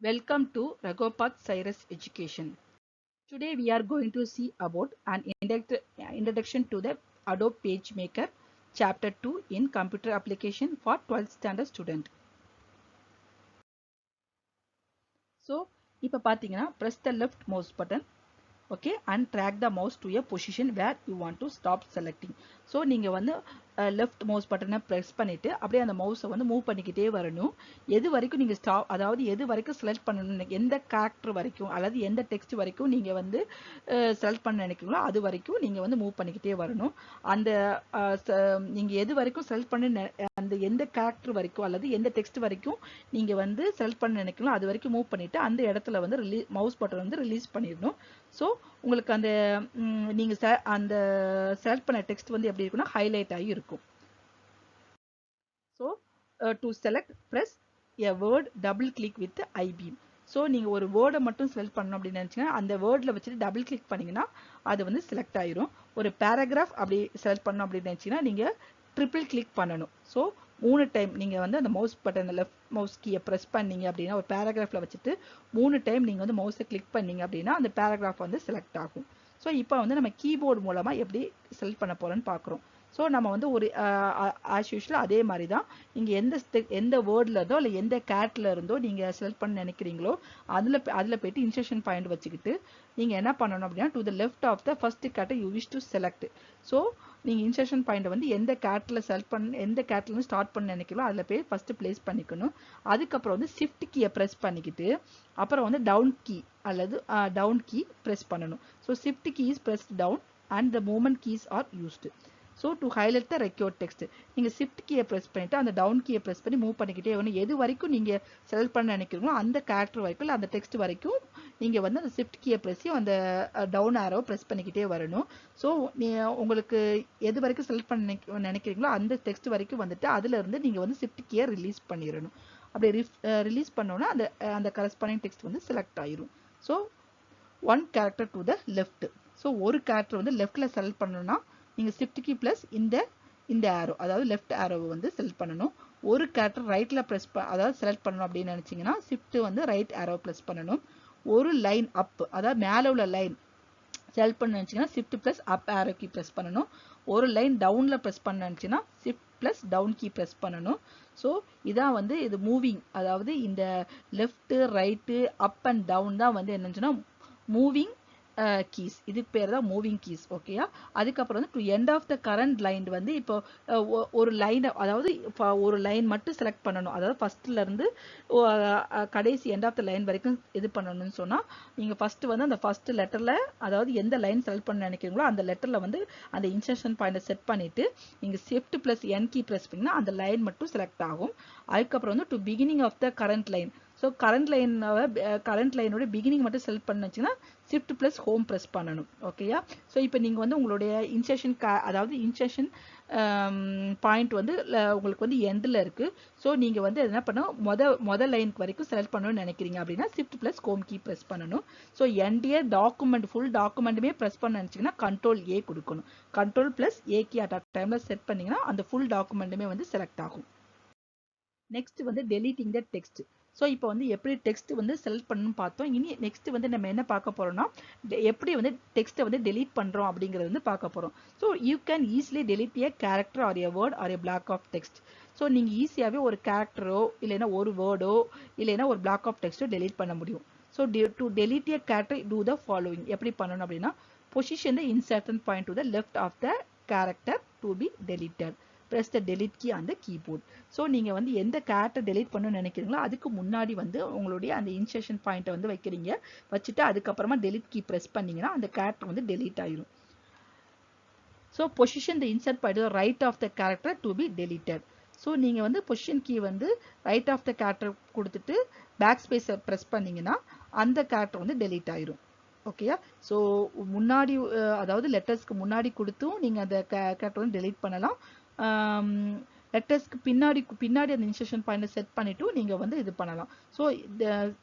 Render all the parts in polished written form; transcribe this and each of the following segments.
Welcome to Raghupath Cyrus Education. Today we are going to see about an introduction to the Adobe Pagemaker Chapter 2 in Computer Application for 12th Standard Student. So, இப்போ பார்த்தீங்கன்னா press the left mouse button. Okay, and drag the mouse to a position where you want to stop selecting. So நீங்க வந்து left mouse பட்டனை press பண்ணிட்டு அப்படியே அந்த மவுஸை வந்து move பண்ணிக்கிட்டே வரணும். எது வரைக்கும் நீங்க ஸ்டாப், அதாவது எது வரைக்கும் செலக்ட் பண்ணணும், எந்த கேரக்டர் வரைக்கும் அல்லது எந்த டெக்ஸ்ட் வரைக்கும் நீங்க வந்து செலக்ட் பண்ண நினைக்கிறீங்களோ அது வரைக்கும் நீங்க வந்து மூவ் பண்ணிக்கிட்டே வரணும். அந்த நீங்க எது வரைக்கும் செலக்ட் பண்ண அந்த எந்த கேரக்டர் வரைக்கும் அல்லது எந்த டெக்ஸ்ட் வரைக்கும் நீங்க வந்து செலக்ட் பண்ண நினைக்கிறீங்களோ அது வரைக்கும் மூவ் பண்ணிட்டு அந்த இடத்துல வந்து மவுஸ் பட்டன் வந்து ரிலீஸ் பண்ணிடணும். ஸோ உங்களுக்கு அந்த நீங்க அந்த செலக்ட் பண்ண டெக்ஸ்ட் வந்து எப்படி இருக்குன்னா ஹைலைட் ஆகி இருக்கும். So to select press a word double click with ஐபீம். So நீங்கள் ஒரு வேர்டை மட்டும் செலக்ட் பண்ணணும் அப்படின்னு நினச்சிங்கன்னா அந்த வேர்டில் வச்சுட்டு டபுள் கிளிக் பண்ணிங்கன்னா அது வந்து செலக்ட் ஆயிரும். ஒரு பேராகிராஃப் அப்படி செலக்ட் பண்ணணும் அப்படின்னு நினச்சிங்கன்னா நீங்கள் ட்ரிபிள் கிளிக் பண்ணணும். ஸோ 3 டைம் நீங்கள் வந்து அந்த மவுஸ் பட்டன் லெஃப்ட் மவுஸ் கீயை ப்ரெஸ் பண்ணீங்க அப்படின்னா ஒரு பேராகிராஃபில் வச்சுட்டு 3 டைம் நீங்கள் வந்து மவுஸை கிளிக் பண்ணீங்க அப்படின்னா அந்த பேராகிராஃப் வந்து செலக்ட் ஆகும். ஸோ இப்போ வந்து நம்ம கீபோர்டு மூலமாக எப்படி செலக்ட் பண்ண போகிறோன்னு பார்க்குறோம். ஸோ நம்ம வந்து ஒரு ஆஸ் யூஷுவல் அதே மாதிரி தான் நீங்கள் எந்த வேர்டில் இருந்தோ இல்லை எந்த கேட்டில் இருந்தோ நீங்கள் செலக்ட் பண்ண நினைக்கிறீங்களோ அதில் போய்ட்டு இன்சர்ஷன் பாயிண்ட் வச்சுக்கிட்டு நீங்கள் என்ன பண்ணணும் அப்படின்னா to the left of the first கேட்டை you wish to select. So நீங்கள் இன்சர்ஷன் பாயிண்ட் வந்து எந்த கேட்டில் செலக்ட் பண்ண எந்த கேட்லேருந்து ஸ்டார்ட் பண்ண நினைக்கிறோம் அதில் போய் ஃபஸ்ட்டு பிளேஸ் பண்ணிக்கணும். அதுக்கப்புறம் வந்து ஷிஃப்ட் கீயை ப்ரெஸ் பண்ணிக்கிட்டு அப்புறம் வந்து டவுன் கீ அல்லது டவுன் கீ ப்ரெஸ் பண்ணணும். So shift key is pressed down and the movement keys are used. So to highlight the required text நீங்கள் ஷிஃப்ட் கீயை ப்ரெஸ் பண்ணிவிட்டு அந்த டவுன் கீயை ப்ரெஸ் பண்ணி மூவ் பண்ணிக்கிட்டே வரணும். எது வரைக்கும் நீங்கள் செலக்ட் பண்ண நினைக்கிறீங்களோ அந்த கேரக்டர் வரைக்கும் இல்லை அந்த டெக்ஸ்ட் வரைக்கும் நீங்கள் வந்து அந்த ஷிஃப்ட் கீயை ப்ரெஸ்ஸி அந்த டவுன் ஆரோவை ப்ரெஸ் பண்ணிக்கிட்டே வரணும். ஸோ உங்களுக்கு எது வரைக்கும் செலக்ட் பண்ண நினைக்கிறீங்களோ அந்த டெக்ஸ்ட் வரைக்கும் வந்துட்டு அதிலிருந்து நீங்கள் வந்து ஷிஃப்ட் கீயை ரிலீஸ் பண்ணிடணும். அப்படி ரிலீஸ் பண்ணோன்னா அந்த அந்த கரஸ்பாண்டிங் டெக்ஸ்ட் வந்து செலக்ட் ஆயிரும். So one character to the left. So ஒரு கேரக்டர் வந்து லெஃப்டில் செலக்ட் பண்ணணும்னா நீங்கள் ஷிஃப்ட் கீ ப்ளஸ் இந்த ஆரோ அதாவது லெஃப்ட் ஆரோவை வந்து செலக்ட் பண்ணணும். ஒரு கேரக்டர் ரைட்டில் ப்ரெஸ் அதாவது செலக்ட் பண்ணணும் அப்படின்னு நினச்சிங்கன்னா ஷிஃப்ட் வந்து ரைட் ஆரோ ப்ரெஸ் பண்ணணும். ஒரு லைன் அப் அதாவது மேலே உள்ள லைன் செலக்ட் பண்ண நினச்சிங்கன்னா shift plus up arrow key press பண்ணணும். ஒரு லைன் டவுனில் ப்ரெஸ் பண்ண நினச்சிங்கன்னா shift plus down key press பண்ணணும். ஸோ இதான் வந்து இது மூவிங், அதாவது இந்த left right up and down தான் வந்து என்னச்சுன்னா மூவிங் கீஸ். இதுக்கு பேர் தான் மூவிங் கீஸ். ஓகேயா. அதுக்கப்புறம் வந்து to end of the current line வந்து இப்போ ஒரு லைனை அதாவது ஒரு லைன் மட்டும் செலக்ட் பண்ணணும். அதாவது ஃபர்ஸ்ட்லேருந்து கடைசி எண்ட் ஆஃப் த லைன் வரைக்கும் இது பண்ணணும்னு சொன்னால் நீங்கள் ஃபர்ஸ்ட் வந்து அந்த ஃபர்ஸ்ட் லெட்டரில் அதாவது எந்த லைன் செலக்ட் பண்ண நினைக்கிறீங்களோ அந்த லெட்டரில் வந்து அந்த இன்சர்ஷன் பாயிண்டை செட் பண்ணிவிட்டு நீங்கள் shift plus end key press பண்ணிங்கன்னா அந்த லைன் மட்டும் செலக்ட் ஆகும். அதுக்கப்புறம் வந்து to beginning of the current line. So current லைனோட பிகினிங் மட்டும் செலக்ட் பண்ணுச்சுன்னா ஷிஃப்ட் ப்ளஸ் ஹோம் ப்ரெஸ் பண்ணணும். ஓகேயா. ஸோ இப்போ நீங்கள் வந்து உங்களுடைய இன்சர்ஷன் அதாவது இன்சர்ஷன் பாயிண்ட் வந்து உங்களுக்கு வந்து எண்டில் இருக்குது. ஸோ நீங்கள் வந்து என்ன பண்ணணும், மொதல் லைனுக்கு வரைக்கும் செலக்ட் பண்ணணும்னு நினைக்கிறீங்க அப்படின்னா shift plus home key press பண்ணணும். ஸோ என்டிஏ டாக்குமெண்ட் ஃபுல் டாக்குமெண்ட்டுமே ப்ரெஸ் பண்ண நினச்சிங்கன்னா கண்ட்ரோல் ஏ கொடுக்கணும். Control plus A key at a டைமில் செட் பண்ணிங்கன்னா அந்த ஃபுல் டாக்குமெண்ட்டுமே வந்து செலக்ட் ஆகும். நெக்ஸ்ட் வந்து டெலீட்டிங் த டெக்ஸ்ட். ஸோ இப்போ வந்து எப்படி டெக்ஸ்ட் வந்து செலக்ட் பண்ணணும்னு பார்த்தோம். இனி நெக்ஸ்ட் வந்து நம்ம என்ன பார்க்க போறோம்னா எப்படி வந்து டெக்ஸ்ட்டை வந்து டெலீட் பண்ணுறோம் அப்படிங்கிறது வந்து பார்க்க போகிறோம். So you can easily delete a character or a word or a block of text. So நீங்கள் ஈஸியாகவே ஒரு கேரக்டரோ இல்லைன்னா ஒரு வேர்டோ இல்லைன்னா ஒரு பிளாக் ஆஃப் டெக்ஸ்ட்டோ டெலீட் பண்ண முடியும். So to delete a character to the following. எப்படி பண்ணணும் அப்படின்னா position the insertion point to the left of the character to be deleted. press the delete key on the keyboard. So நீங்கள் வந்து எந்த character delete பண்ணணும்னு நினைக்கிறீங்களோ அதுக்கு முன்னாடி வந்து உங்களுடைய அந்த இன்சர்ஷன் பாயிண்ட்டை வந்து வைக்கிறீங்க. வச்சுட்டு அதுக்கப்புறமா டெலீட் கீ ப்ரெஸ் பண்ணிங்கன்னா அந்த கேரக்டர் வந்து டெலீட் ஆயிரும். So position the insert point right of the character to be deleted. So நீங்கள் வந்து பொசிஷன் கீ வந்து ரைட் ஆஃப் த கேரக்டர் கொடுத்துட்டு பேக் ஸ்பேஸை ப்ரெஸ் பண்ணிங்கன்னா அந்த கேரக்டர் வந்து டெலீட் ஆயிரும். ஓகேயா. ஸோ முன்னாடி அதாவது லெட்டர்ஸ்க்கு முன்னாடி கொடுத்தும் நீங்கள் அந்த கேரக்டர் வந்து டெலீட் பண்ணலாம். லெட்டர்ஸ்க்கு பின்னாடி அந்த இன்சர்ஷன் பாயிண்ட் செட் பண்ணிட்டு நீங்கள் வந்து இது பண்ணலாம். ஸோ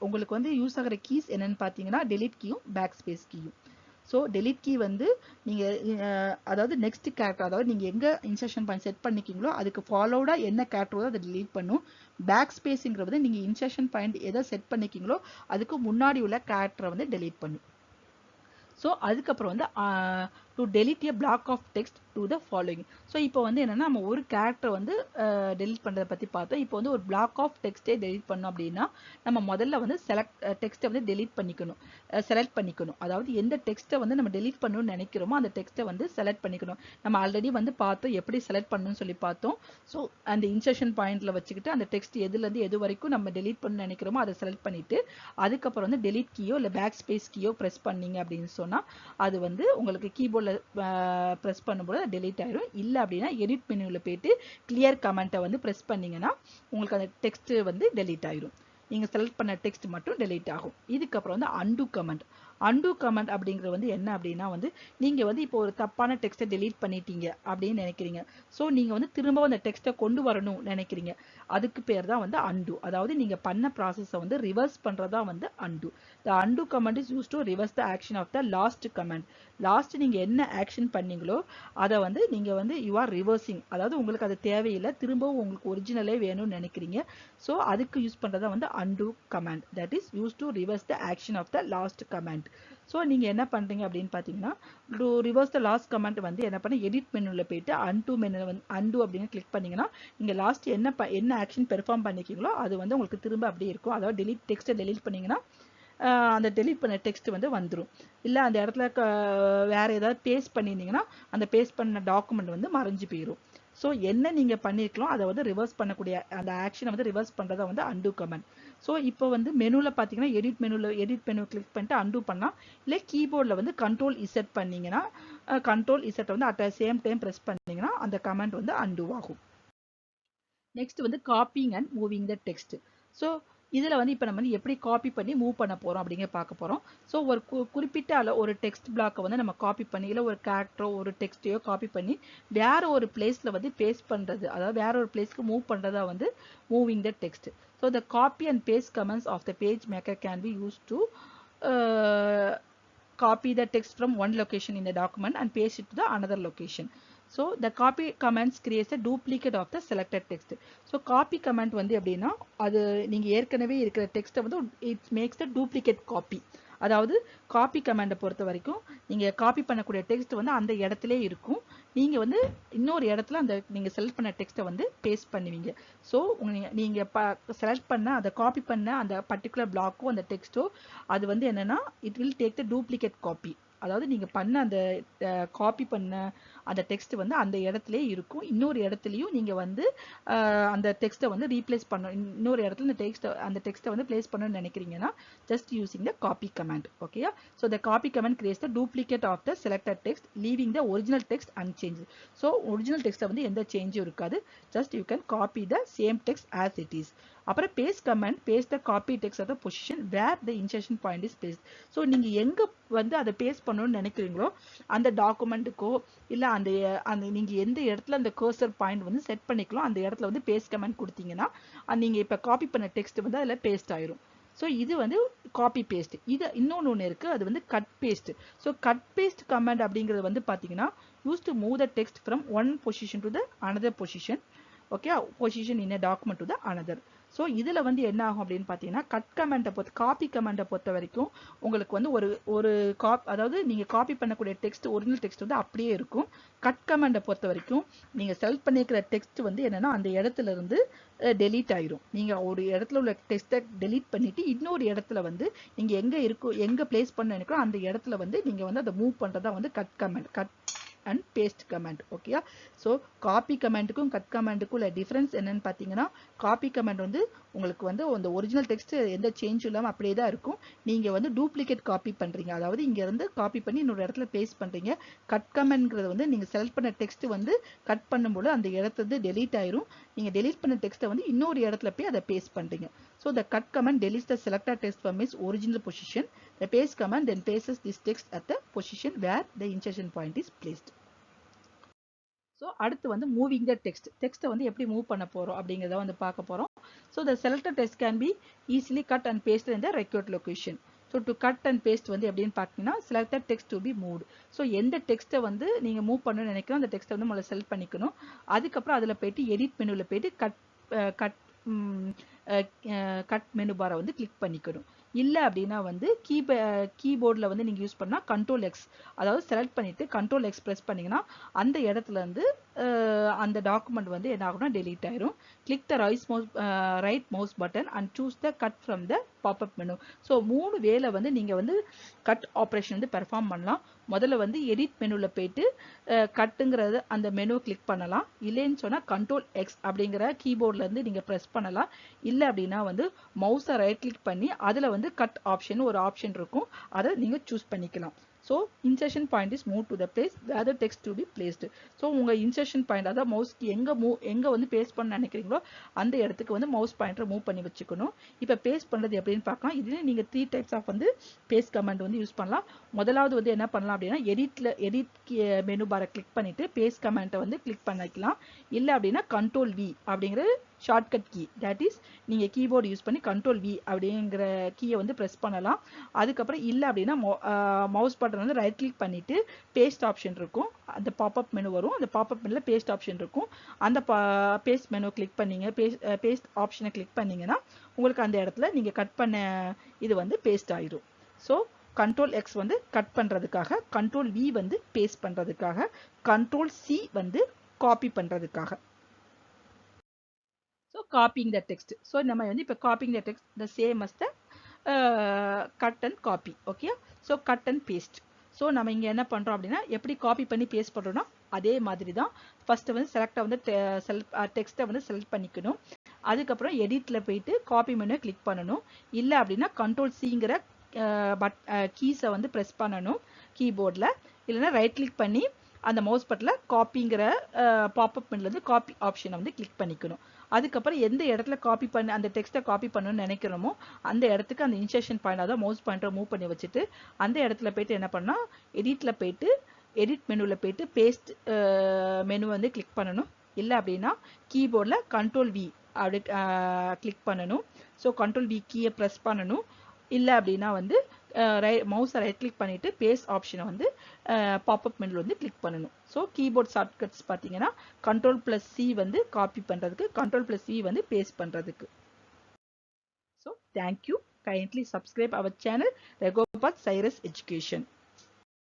உங்களுக்கு வந்து யூஸ் ஆகிற கீஸ் என்னன்னு பார்த்தீங்கன்னா டெலீட் கீயும் பேக் ஸ்பேஸ் கீயும். ஸோ delete key வந்து நீங்கள் அதாவது நெக்ஸ்ட் கேரக்டர், அதாவது நீங்கள் எங்கே இன்சர்ஷன் பாயிண்ட் செட் பண்ணிக்கிங்களோ அதுக்கு ஃபாலோடாக என்ன கேரக்டரோ அதை delete பண்ணும். பேக் ஸ்பேஸுங்கிறது நீங்கள் இன்சர்ஷன் பாயிண்ட் எதை செட் பண்ணிக்கிங்களோ அதுக்கு முன்னாடி உள்ள கேரக்டரை வந்து delete பண்ணும். ஸோ அதுக்கப்புறம் வந்து to delete a block of text to the following. So இப்போ வந்து என்னென்னா நம்ம ஒரு கேரக்டர் வந்து delete பண்ணுறதை பற்றி பார்த்தோம். இப்போ வந்து ஒரு block of டெக்ஸ்ட்டே delete பண்ணோம் அப்படின்னா நம்ம முதல்ல வந்து டெக்ஸ்ட்டை வந்து delete பண்ணிக்கணும், செலக்ட் பண்ணிக்கணும். அதாவது எந்த டெக்ஸ்ட்டை வந்து நம்ம delete பண்ணணும்னு நினைக்கிறோமோ அந்த டெக்ஸ்ட்டை வந்து செலக்ட் பண்ணிக்கணும். நம்ம ஆல்ரெடி வந்து பார்த்தோம் எப்படி செலக்ட் பண்ணணும்னு சொல்லி பார்த்தோம். ஸோ அந்த இன்சர்ஷன் பாயிண்ட்டில் வச்சுக்கிட்டு அந்த டெக்ஸ்ட் எதுலேருந்து எது வரைக்கும் நம்ம delete பண்ணணும்னு நினைக்கிறோமோ அதை செலக்ட் பண்ணிவிட்டு அதுக்கப்புறம் வந்து delete கீயோ இல்லை பேக் ஸ்பேஸ் கீயோ ப்ரெஸ் பண்ணீங்க அப்படின்னு சொன்னால் அது வந்து உங்களுக்கு கீபோர்டில் ப்ரெஸ் பண்ணும்போது delete ஆயிரும். இல்லை அப்படின்னா எடிட் மெனுவில் போயிட்டு கிளியர் கமெண்ட்டை வந்து ப்ரெஸ் பண்ணிங்கன்னா உங்களுக்கு அந்த டெக்ஸ்ட் வந்து delete ஆயிரும். நீங்கள் செலக்ட் பண்ண டெக்ஸ்ட் மட்டும் delete ஆகும். இதுக்கப்புறம் வந்து undo கமெண்ட். undo கமெண்ட் அப்படிங்கிறது வந்து என்ன அப்படின்னா வந்து நீங்கள் வந்து இப்போ ஒரு தப்பான டெக்ஸ்ட்டை delete பண்ணிட்டீங்க அப்படின்னு நினைக்கிறீங்க. ஸோ நீங்கள் வந்து திரும்ப அந்த டெக்ஸ்ட்டை கொண்டு வரணும் நினைக்கிறீங்க. அதுக்கு பேர் தான் வந்து undo. அதாவது நீங்கள் பண்ண ப்ராசஸை வந்து ரிவர்ஸ் பண்ணுறதா வந்து undo. The undo command is used to reverse the action of the last command. Last நீங்கள் என்ன ஆக்ஷன் பண்ணீங்களோ அதை வந்து நீங்கள் வந்து யூ ஆர் ரிவர்சிங். அதாவது உங்களுக்கு அது தேவையில்லை, திரும்பவும் உங்களுக்கு ஒரிஜினலே வேணும்னு நினைக்கிறீங்க. ஸோ அதுக்கு யூஸ் பண்ணுறதா வந்து undo command. That is used to reverse the action of the last command. So நீங்கள் என்ன பண்ணுறீங்க அப்படின்னு பார்த்தீங்கன்னா to reverse the last comment வந்து என்ன பண்ண எடிட் மெனுவில் போயிட்டு undo மெனுவில் வந்து undo அப்படின்னு கிளிக் பண்ணிங்கன்னா நீங்கள் லாஸ்ட் என்ன ஆக்ஷன் பெர்ஃபார்ம் பண்ணிக்கிங்களோ அது வந்து உங்களுக்கு திரும்ப அப்படியே இருக்கும். அதாவது delete டெக்ஸ்ட்டை delete பண்ணிங்கன்னா அந்த delete பண்ண டெக்ஸ்ட் வந்து வந்துடும். இல்லை அந்த இடத்துல வேறு ஏதாவது பேஸ்ட் பண்ணியிருந்தீங்கன்னா அந்த பேஸ்ட் பண்ண டாக்குமெண்ட் வந்து மறைஞ்சு போயிடும். ஸோ என்ன நீங்கள் பண்ணியிருக்கலாம் அதை வந்து ரிவர்ஸ் பண்ணக்கூடிய அந்த ஆக்ஷனை வந்து ரிவர்ஸ் பண்ணுறதா வந்து undo கமெண்ட். ஸோ இப்போ வந்து மெனுவில் பார்த்தீங்கன்னா எடிட் மெனு கிளிக் பண்ணிட்டு undo பண்ணால், இல்லை கீபோர்டில் வந்து கண்ட்ரோல் இசட் பண்ணிங்கன்னா கண்ட்ரோல் இசட்டை வந்து at the same time press பண்ணிங்கன்னா அந்த கமெண்ட் வந்து undo ஆகும். நெக்ஸ்ட் வந்து copying and moving the text. So இதில் வந்து இப்போ நம்ம வந்து எப்படி காப்பி பண்ணி மூவ் பண்ண போகிறோம் அப்படிங்கிற பார்க்க போகிறோம். ஸோ ஒரு குறிப்பிட்ட ஒரு டெக்ஸ்ட் பிளாக்கை வந்து நம்ம காப்பி பண்ணி, இல்லை ஒரு கேரக்டரோ ஒரு டெக்ஸ்ட்டையோ காப்பி பண்ணி வேற ஒரு பிளேஸில் வந்து பேஸ்ட் பண்ணுறது, அதாவது வேற ஒரு பிளேஸ்க்கு மூவ் பண்ணுறதா வந்து moving the text. So the copy and paste comments of the page maker can be use to copy the text from one location in the document and paste it to the another location. So the copy commands creates a duplicate of the selected text. So copy command வந்து எப்படின்னா அது நீங்கள் ஏற்கனவே இருக்கிற டெக்ஸ்ட்டை வந்து it makes the duplicate copy. அதாவது copy கமாண்டை பொறுத்த வரைக்கும் நீங்கள் காப்பி பண்ணக்கூடிய டெக்ஸ்ட் வந்து அந்த இடத்துல இருக்கும். நீங்கள் வந்து இன்னொரு இடத்துல அந்த நீங்கள் செலக்ட் பண்ண டெக்ஸ்ட்டை வந்து பேஸ்ட் பண்ணுவீங்க. ஸோ நீங்கள் செலக்ட் பண்ண அதை காப்பி பண்ண அந்த பர்டிகுலர் பிளாக்கோ அந்த டெக்ஸ்ட்டோ அது வந்து என்னென்னா it will take the duplicate copy. அதாவது நீங்கள் பண்ண அந்த காப்பி பண்ண அந்த டெக்ஸ்ட் வந்து அந்த இடத்துல இருக்கும். இன்னொரு இடத்துலையும் நீங்கள் வந்து அந்த டெக்ஸ்ட்டை வந்து ரீப்ளேஸ் பண்ணணும், இன்னொரு இடத்துல அந்த டெக்ஸ்ட்டை வந்து பிளேஸ் பண்ணணும்னு நினைக்கிறீங்கன்னா just using the copy command. Okay, so the copy command creates the duplicate of the selected text leaving the original text unchanged. So original text வந்து எந்த சேஞ்சும் இருக்காது, just you can copy the same text as it is. அப்புறம் paste command paste the copy text at the position where the insertion point is placed. so நீங்க எங்க வந்து அதை paste பண்ணணும்னு நினைக்கிறீங்களோ அந்த டாக்குமெண்ட்டுக்கோ இல்லை அந்த நீங்க எந்த இடத்துல அந்த கர்சர் பாயிண்ட் வந்து செட் பண்ணிக்கலாம் அந்த இடத்துல வந்து பேஸ்ட் கமெண்ட் கொடுத்தீங்கன்னா நீங்க இப்போ காப்பி பண்ண டெக்ஸ்ட் வந்து அதில் பேஸ்ட் ஆயிரும். ஸோ இது வந்து காப்பி பேஸ்ட். இது இன்னொன்று இருக்கு, அது வந்து cut paste. So cut paste comment அப்படிங்கிறது வந்து பார்த்தீங்கன்னா use to move the text from one position to the another position. Okay, position in a document to the another. So இதில் வந்து என்ன ஆகும் அப்படின்னு பார்த்தீங்கன்னா கட் கமெண்ட்டை காப்பி கமெண்ட்டை பொறுத்த வரைக்கும் உங்களுக்கு வந்து ஒரு அதாவது நீங்கள் காப்பி பண்ணக்கூடிய டெக்ஸ்ட் ஒரிஜினல் டெக்ஸ்ட் வந்து அப்படியே இருக்கும். கட் கமெண்ட்டை பொறுத்த வரைக்கும் நீங்கள் செலக்ட் பண்ணியிருக்கிற டெக்ஸ்ட் வந்து என்னென்னா அந்த இடத்துல இருந்து டெலீட் ஆயிரும். நீங்கள் ஒரு இடத்துல உள்ள டெக்ஸ்ட்டை டெலீட் பண்ணிவிட்டு இன்னொரு இடத்துல வந்து நீங்கள் எங்கே பிளேஸ் பண்ண நினைக்கிறோம் அந்த இடத்துல வந்து நீங்கள் வந்து அதை மூவ் பண்ணுறதா வந்து cut command and paste command. Okay, so copy கமெண்ட்டுக்கும் கட் கமெண்ட்டுக்கும் உள்ள டிஃப்ரென்ஸ் என்னன்னு பார்த்தீங்கன்னா காப்பி கமெண்ட் வந்து உங்களுக்கு வந்து அந்த ஒரிஜினல் டெக்ஸ்ட் எந்த சேஞ்சும் இல்லாமல் அப்படியே தான் இருக்கும். நீங்கள் வந்து டூப்ளிகேட் காப்பி பண்ணுறீங்க, அதாவது இங்கேருந்து காப்பி பண்ணி இன்னொரு இடத்துல பேஸ்ட் பண்ணுறீங்க. கட் கமெண்ட்ங்கிறது வந்து நீங்கள் செலக்ட் பண்ண டெக்ஸ்ட் வந்து கட் பண்ணும்போது அந்த இடத்துல வந்து டெலீட் ஆயிரும். நீங்கள் டெலீட் பண்ண டெக்ஸ்ட்டை வந்து இன்னொரு இடத்துல போய் அதை பேஸ்ட் பண்ணுறீங்க. So the cut command deletes the selected text from its original position. The paste command then pastes this text at the position where the insertion point is placed. So அடுத்து வந்து மூவிங் த டெக்ஸ்ட்டை வந்து எப்படி move பண்ண போகிறோம் அப்படிங்கிறத வந்து பார்க்க போகிறோம். So the selected text can be easily cut and pasted in the required location. So to cut and paste வந்து எப்படின்னு பார்த்தீங்கன்னா select the text to be moved. So எந்த டெக்ஸ்ட்டை வந்து நீங்கள் மூவ் பண்ணணும்னு நினைக்கிறோம் அந்த டெக்ஸ்ட்டை வந்து முதல்ல செலக்ட் பண்ணிக்கணும். அதுக்கப்புறம் அதில் போயிட்டு எடிட் மெனுவில் போயிட்டு கட் கட் மெனு பாரை வந்து கிளிக் பண்ணிக்கணும். இல்லை அப்படின்னா வந்து கீபோர்டில் வந்து நீங்கள் யூஸ் பண்ணால் கண்ட்ரோல் எக்ஸ், அதாவது செலக்ட் பண்ணிவிட்டு கண்ட்ரோல் எக்ஸ் ப்ரெஸ் பண்ணிங்கன்னா அந்த இடத்துல வந்து அந்த டாக்குமெண்ட் வந்து என்ன ஆகும்னா டெலீட் ஆயிரும். Click the right mouse button and choose the cut from the pop-up menu. So 3 வேலை வந்து நீங்கள் வந்து கட் ஆப்ரேஷன் வந்து பெர்ஃபார்ம் பண்ணலாம். முதல்ல வந்து எடிட் மெனுவில் போயிட்டு கட்டுங்கிறது அந்த மெனு கிளிக் பண்ணலாம். இல்லைன்னு சொன்னால் கண்ட்ரோல் எக்ஸ் அப்படிங்கிற கீபோர்ட்லேருந்து நீங்கள் ப்ரெஸ் பண்ணலாம். இல்லை அப்படின்னா வந்து மவுஸை ரைட் கிளிக் பண்ணி அதில் வந்து கட் ஆப்ஷன் ஒரு ஆப்ஷன் இருக்கும், அதை நீங்கள் சூஸ் பண்ணிக்கலாம். So insertion point is move to the place where the text to be placed. So உங்கள் இன்சர்ஷன் பாயிண்ட், அதாவது மவுஸ்க்கு எங்கே வந்து பேஸ்ட் பண்ண நினைக்கிறீங்களோ அந்த இடத்துக்கு வந்து மவுஸ் பாயிண்டரை மூவ் பண்ணி வச்சுக்கணும். இப்போ பேஸ்ட் பண்ணுறது எப்படின்னு பார்க்கலாம். இதில் நீங்கள் 3 டைப்ஸ் ஆஃப் வந்து பேஸ்ட் கமெண்ட் வந்து யூஸ் பண்ணலாம். முதலாவது வந்து என்ன பண்ணலாம் அப்படின்னா எடிட் மெனு பாரை கிளிக் பண்ணிவிட்டு பேஸ்ட் கமெண்ட்டை வந்து கிளிக் பண்ணிக்கலாம். இல்லை அப்படின்னா கண்ட்ரோல் வி அப்படிங்கிற ஷார்ட்கட் கீ, தட் இஸ் நீங்கள் கீபோர்டு யூஸ் பண்ணி கண்ட்ரோல் வி அப்படிங்கிற கீயை வந்து ப்ரெஸ் பண்ணலாம். அதுக்கப்புறம் இல்லை அப்படின்னா மவுஸ் பட்டன் வந்து ரைட் கிளிக் பண்ணிவிட்டு பேஸ்ட் ஆப்ஷன் இருக்கும், அந்த பாப்அப் மெனு வரும். அந்த பாப்அப் மெனுவில் பேஸ்ட் ஆப்ஷன் இருக்கும். அந்த பேஸ்ட் மெனு கிளிக் பண்ணிங்க பேஸ்ட் ஆப்ஷனை கிளிக் பண்ணிங்கன்னா உங்களுக்கு அந்த இடத்துல நீங்கள் கட் பண்ண இது வந்து பேஸ்ட் ஆயிடும். ஸோ கண்ட்ரோல் எக்ஸ் வந்து கட் பண்ணுறதுக்காக, கண்ட்ரோல் வி வந்து பேஸ்ட் பண்ணுறதுக்காக, கண்ட்ரோல் சி வந்து காப்பி பண்ணுறதுக்காக. So copying the text. So நம்ம வந்து இப்போ copying the text the same as the cut and copy. Okay. So cut and paste. So நம்ம இங்கே என்ன பண்ணுறோம் அப்படின்னா எப்படி காப்பி பண்ணி பேஸ்ட் பண்ணுறோன்னா அதே மாதிரி தான். ஃபஸ்ட்டு வந்து டெக்ஸ்ட்டை வந்து செலக்ட் பண்ணிக்கணும். அதுக்கப்புறம் எடிட்டில் போயிட்டு காப்பி மெனு கிளிக் பண்ணணும். இல்லை அப்படின்னா கண்ட்ரோல் சிங்கிற கீஸை வந்து ப்ரெஸ் பண்ணணும் கீபோர்டில். இல்லைன்னா ரைட் கிளிக் பண்ணி அந்த மவுஸ் பட்டில் காப்பிங்கிற பாப்அப் மெனுலேருந்து காப்பி ஆப்ஷனை வந்து கிளிக் பண்ணிக்கணும். அதுக்கப்புறம் எந்த இடத்துல காப்பி பண்ண அந்த டெக்ஸ்ட்டை காப்பி பண்ணணும்னு நினைக்கிறோமோ அந்த இடத்துக்கு அந்த இன்சர்ஷன் பாயிண்ட், அதாவது மவுஸ் பாயிண்டரை மூவ் பண்ணி வச்சுட்டு அந்த இடத்துல போயிட்டு என்ன பண்ணால் எடிட்டில் போயிட்டு எடிட் மெனுவில் போயிட்டு பேஸ்ட் மெனு வந்து கிளிக் பண்ணணும். இல்லை அப்படின்னா கீபோர்டில் கண்ட்ரோல் வி அப்படி கிளிக் பண்ணணும். ஸோ கண்ட்ரோல் வி கீயை ப்ரெஸ் பண்ணணும். இல்லை அப்படின்னா வந்து மவுஸை ரைட் கிளிக் பண்ணிவிட்டு பேஸ்ட் ஆப்ஷனை வந்து பாப்அப் மெனுவில் வந்து கிளிக் பண்ணணும். ஸோ கீபோர்ட் ஷார்ட்கட்ஸ் பார்த்தீங்கன்னா Ctrl+C வந்து காப்பி பண்ணுறதுக்கு, Ctrl+V வந்து பேஸ்ட் பண்ணுறதுக்கு. So thank you. Kindly subscribe our channel Rehoboth Cyrus education.